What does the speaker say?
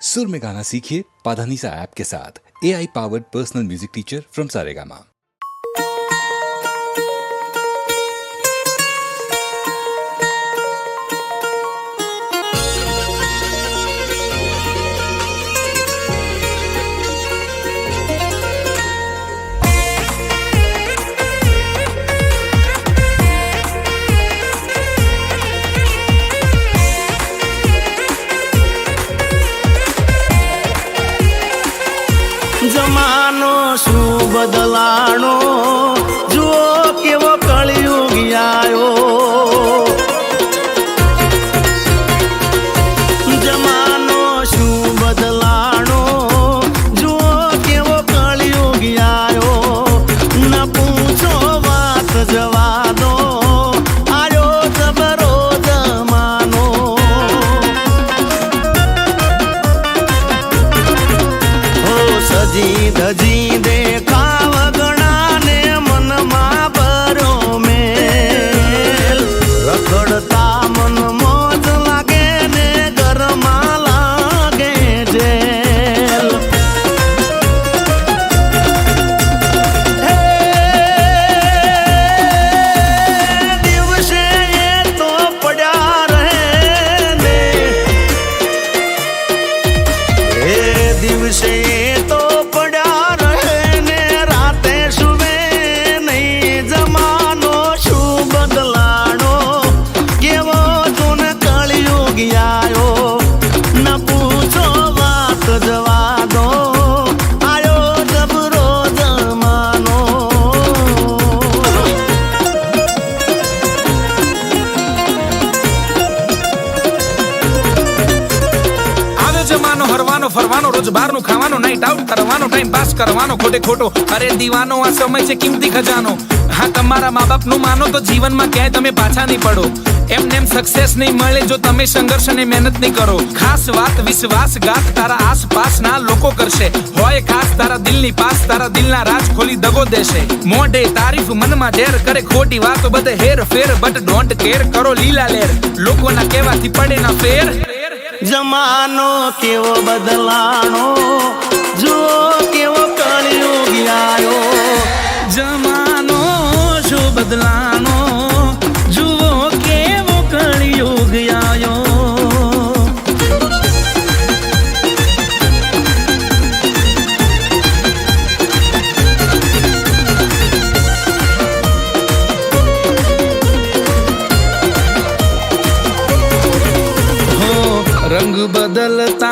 सुर में गाना सीखिए पाधानीसा ऐप के साथ। AI powered personal music teacher from Saregama. जमानो शू बदलाणो जुओ केवो कलयुग आयो। जमानो शू बदलाणो जुओ केवो कलयुग आयो। न पूछो बात जवा दो आयो जबरो जमानो। सजी धजी देखाव गणा ने मन मा भरो मेल। रखड़ता मन मौज लागे ने घर मा लागे जेल। हे दिवसे ये तो पड़ा रहे ने। हे दिवसे तो હરવાનો ફરવાનો રોજ બહારનું ખાવાનો નાઈટ આઉટ કરવાનો ટાઈમ પાસ કરવાનો ખોટે ખોટો અરે દીવાનો આ સમય છે કિંમતી ખજાનો હા તમારા મા બાપનું માનો તો જીવનમાં ક્યાંય તમે પાછા નહીં પડો એમને એમ સક્સેસ નહીં મળે જો તમે સંઘર્ષ અને મહેનત નહીં કરો ખાસ વાત વિશ્વાસઘાત તારા આસપાસના લોકો કરશે હોય ખાસ તારા દિલની પાસ તારા દિલના રાજ ખોલી દગો દેશે મોઢે તારીફ મનમાં ઝેર કરે ખોટી વાતો બધે hair fair but don't care કરો લીલા લેર લોકોના કહેવાથી પડે ના ફેર जमानो केवो बदलाणो जो केवो कलयुग आयो। जमानो जो बदलाणो जुओ केवो कलयुग आयो। रंग बदलता